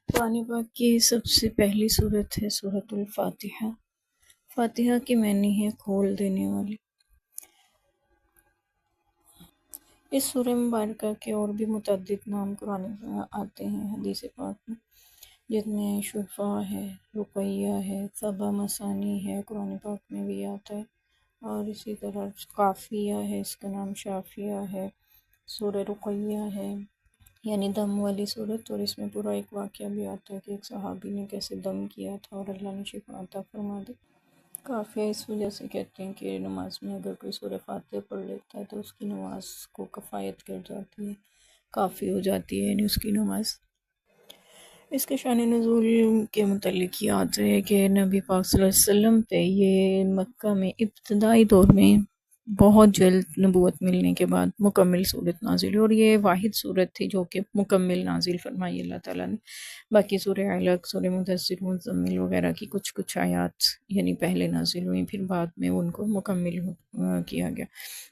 قرآن پاک کی سب سے پہلی صورت ہے سورۃ الفاتحہ۔ فاتحہ کی معنی ہے کھول دینے والی۔ اس سورہ مبارکہ کے اور بھی متعدد نام قرآن میں آتے ہیں حدیث پاک میں، جس میں شفا ہے، رقیہ ہے، سبا مثانی ہے، قرآن پاک میں بھی آتا ہے، اور اسی طرح کافیہ ہے، اس کا نام شافیہ ہے، سورہ رقیہ ہے، یعنی دم والی صورت، اور اس میں پورا ایک واقعہ بھی آتا ہے کہ ایک صحابی نے کیسے دم کیا تھا اور اللہ نے شفا عطا فرما دی۔ کافیہ اس وجہ سے کہتے ہیں کہ نماز میں اگر کوئی سورہ فاتحہ پڑھ لیتا ہے تو اس کی نماز کو کفایت کر جاتی ہے، کافی ہو جاتی ہے، یعنی اس کی نماز۔ اس کے شان نزول کے متعلق یہ آتا ہے کہ نبی پاک صلی اللہ علیہ وسلم پہ یہ مکہ میں ابتدائی دور میں بہت جلد نبوت ملنے کے بعد مکمل صورت نازل ہوئی، اور یہ واحد صورت تھی جو کہ مکمل نازل فرمائی اللہ تعالیٰ نے۔ باقی سورہ علق، سورہ مدثر، مزمل وغیرہ کی کچھ آیات یعنی پہلے نازل ہوئیں، پھر بعد میں ان کو مکمل کیا گیا۔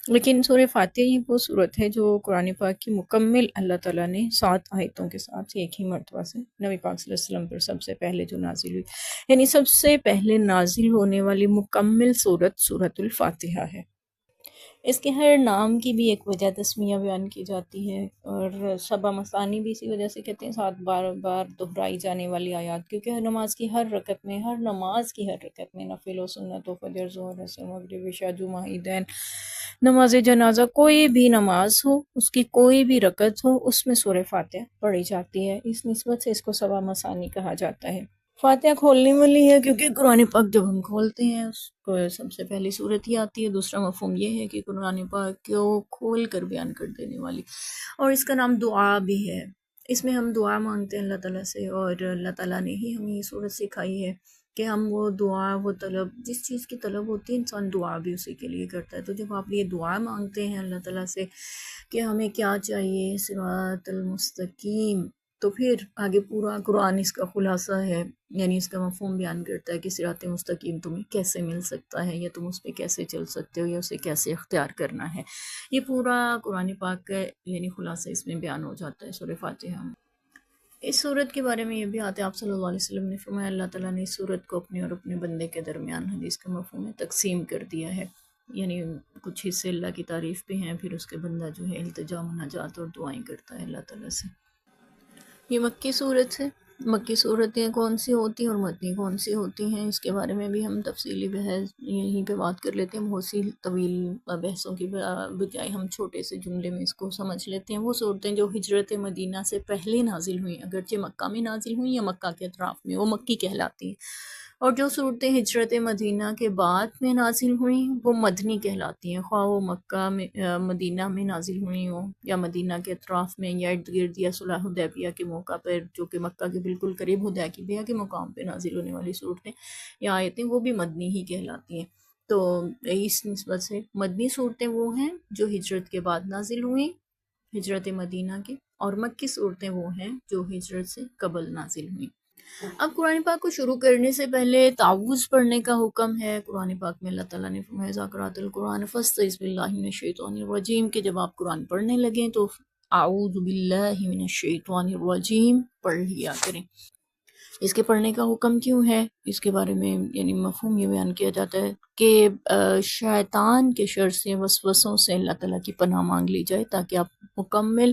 لیکن سورہ فاتحہ ہی وہ صورت ہے جو قرآن پاک کی مکمل اللہ تعالیٰ نے 7 آیتوں کے ساتھ ایک ہی مرتبہ سے نبی پاک صلی اللہ علیہ وسلم پر سب سے پہلے جو نازل ہوئی، یعنی سب سے پہلے نازل ہونے والی مکمل صورت سورۃ الفاتحہ ہے۔ اس کے ہر نام کی بھی ایک وجہ تسمیہ بیان کی جاتی ہے، اور سبا مثانی بھی اسی وجہ سے کہتے ہیں 7 بار بار دہرائی جانے والی آیات، کیونکہ ہر نماز کی ہر رکعت میں نفل و سنت و فجر، ظہر، عصر، مغرب، عشاء، جمعہ، عیدین، نماز جنازہ، کوئی بھی نماز ہو، اس کی کوئی بھی رکعت ہو، اس میں سورہ فاتحہ پڑھی جاتی ہے۔ اس نسبت سے اس کو سبا مثانی کہا جاتا ہے۔ فاتحہ کھولنے والی ہے کیونکہ قرآن پاک جب ہم کھولتے ہیں اس کو سب سے پہلی صورت ہی آتی ہے۔ دوسرا مفہوم یہ ہے کہ قرآن پاک کو کھول کر بیان کر دینے والی، اور اس کا نام دعا بھی ہے۔ اس میں ہم دعا مانگتے ہیں اللہ تعالیٰ سے، اور اللہ تعالیٰ نے ہی ہمیں یہ صورت سکھائی ہے کہ ہم وہ دعا، وہ طلب، جس چیز کی طلب ہوتی ہے انسان دعا بھی اسی کے لیے کرتا ہے۔ تو جب آپ یہ دعا مانگتے ہیں اللہ تعالیٰ سے کہ ہمیں کیا چاہیے، صراط المستقیم، تو پھر آگے پورا قرآن اس کا خلاصہ ہے، یعنی اس کا مفہوم بیان کرتا ہے کہ صراط مستقیم تمہیں کیسے مل سکتا ہے، یا تم اس پہ کیسے چل سکتے ہو، یا اسے کیسے اختیار کرنا ہے۔ یہ پورا قرآن پاک کا یعنی خلاصہ اس میں بیان ہو جاتا ہے سورہ فاتحہ میں۔ اس صورت کے بارے میں یہ بھی آتا ہے، آپ صلی اللہ علیہ وسلم نے فرمایا اللہ تعالیٰ نے اس صورت کو اپنے اور اپنے بندے کے درمیان، حدیث کا مفہوم ہے، تقسیم کر دیا ہے، یعنی کچھ حصے اللہ کی تعریف پہ ہیں، پھر اس کے بندہ جو ہے التجا، مناجات اور دعائیں کرتا ہے اللہ تعالیٰ سے۔ یہ مکی صورت ہے۔ مکی صورتیں کون سی ہوتی ہیں اور مدنی کون سی ہوتی ہیں، اس کے بارے میں بھی ہم تفصیلی بحث یہیں پہ بات کر لیتے ہیں۔ بہت سی طویل بحثوں کی بجائے ہم چھوٹے سے جملے میں اس کو سمجھ لیتے ہیں۔ وہ صورتیں جو ہجرت مدینہ سے پہلے نازل ہوئیں، اگرچہ مکہ میں نازل ہوئیں یا مکہ کے اطراف میں، وہ مکی کہلاتی ہیں، اور جو صورتیں ہجرت مدینہ کے بعد میں نازل ہوئیں وہ مدنی کہلاتی ہیں، خواہ وہ مکہ میں مدینہ میں نازل ہوئی ہوں، یا مدینہ کے اطراف میں، یا ارد گرد، یا صلح حدیبیہ کے موقع پر، جو کہ مکہ کے بالکل قریب حدیبیہ کے مقام پہ نازل ہونے والی صورتیں یا آیتیں، وہ بھی مدنی ہی کہلاتی ہیں۔ تو اس نسبت سے مدنی صورتیں وہ ہیں جو ہجرت کے بعد نازل ہوئیں، ہجرت مدینہ کے، اور مکی صورتیں وہ ہیں جو ہجرت سے قبل نازل ہوئیں۔ اب قرآن پاک کو شروع کرنے سے پہلے تعوذ پڑھنے کا حکم ہے۔ قرآن پاک میں اللہ تعالیٰ نے فرمایا اذا قرأت القرآن فاستعذ باللہ من الشیطان الرجیم، کہ جب آپ قرآن پڑھنے لگیں تو اعوذ باللہ من الشیطان الرجیم پڑھ لیا کریں۔ اس کے پڑھنے کا حکم کیوں ہے، اس کے بارے میں یعنی مفہوم یہ بیان کیا جاتا ہے کہ شیطان کے شر سے، وسوسوں سے اللہ تعالیٰ کی پناہ مانگ لی جائے، تاکہ آپ مکمل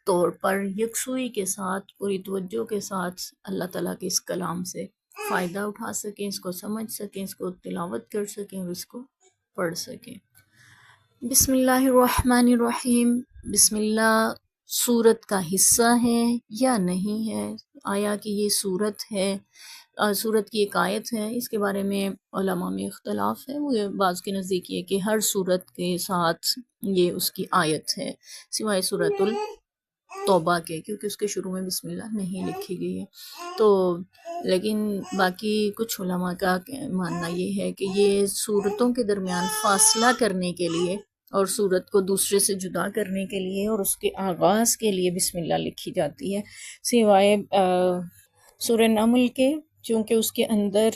طور پر یکسوئی کے ساتھ، پوری توجہ کے ساتھ اللہ تعالیٰ کے اس کلام سے فائدہ اٹھا سکیں، اس کو سمجھ سکیں، اس کو تلاوت کر سکیں اور اس کو پڑھ سکیں۔ بسم اللہ الرحمن الرحیم۔ بسم اللہ سورت کا حصہ ہے یا نہیں ہے، آیا کہ یہ سورت ہے، سورت کی ایک آیت ہے، اس کے بارے میں علماء میں اختلاف ہے۔ وہ بعض کے نزدیک یہ کہ ہر سورت کے ساتھ یہ اس کی آیت ہے، سوائے سورت التوبہ کے، کیونکہ اس کے شروع میں بسم اللہ نہیں لکھی گئی ہے۔ تو لیکن باقی کچھ علماء کا ماننا یہ ہے کہ یہ سورتوں کے درمیان فاصلہ کرنے کے لیے، اور سورت کو دوسرے سے جدا کرنے کے لیے، اور اس کے آغاز کے لیے بسم اللہ لکھی جاتی ہے، سوائے سورہ نمل کے، چونکہ اس کے اندر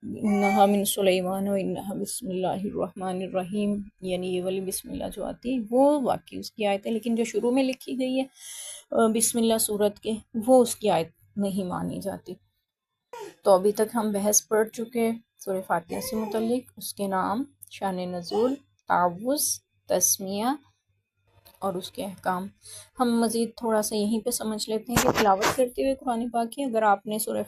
انہا من سلیمان و انہا بسم اللہ الرحمن الرحیم، یعنی یہ والی بسم اللہ جو آتی ہے وہ واقعی اس کی آیت ہے، لیکن جو شروع میں لکھی گئی ہے بسم اللہ سورت کے، وہ اس کی آیت نہیں مانی جاتی۔ تو ابھی تک ہم بحث پڑھ چکے سورہ فاتحہ سے متعلق، اس کے نام، شان نزول، تعوذ، تسمیہ اور اس کے احکام۔ ہم مزید تھوڑا سا یہیں پہ سمجھ لیتے ہیں کہ تلاوت کرتے ہوئے قرآن پاک کی اگر آپ نے سورہ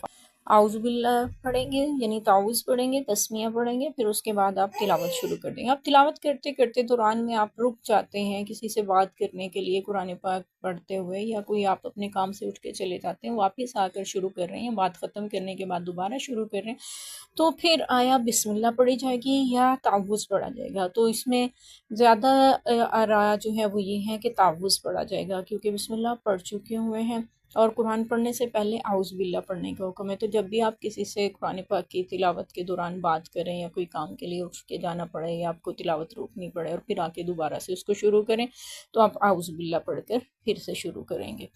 اعوذ باللہ پڑھیں گے یعنی تعوذ پڑھیں گے، تسمیہ پڑھیں گے، پھر اس کے بعد آپ تلاوت شروع کر دیں گے۔ آپ تلاوت کرتے کرتے دوران میں آپ رک جاتے ہیں کسی سے بات کرنے کے لیے قرآن پاک پڑھتے ہوئے، یا کوئی آپ اپنے کام سے اٹھ کے چلے جاتے ہیں، واپس آ کر شروع کر رہے ہیں، بات ختم کرنے کے بعد دوبارہ شروع کر رہے ہیں، تو پھر آیا بسم اللہ پڑھی جائے گی یا تعوذ پڑھا جائے گا؟ تو اس میں زیادہ رائے جو ہے وہ یہ ہے کہ تعوذ پڑھا جائے گا، کیونکہ بسم اللہ پڑھ چکے ہوئے ہیں، اور قرآن پڑھنے سے پہلے اعوذ باللہ پڑھنے کا حکم ہے۔ تو جب بھی آپ کسی سے قرآن پاک کی تلاوت کے دوران بات کریں یا کوئی کام کے لیے اٹھ کے جانا پڑے یا آپ کو تلاوت روکنی پڑے اور پھر آ کے دوبارہ سے اس کو شروع کریں، تو آپ اعوذ باللہ پڑھ کر پھر سے شروع کریں گے۔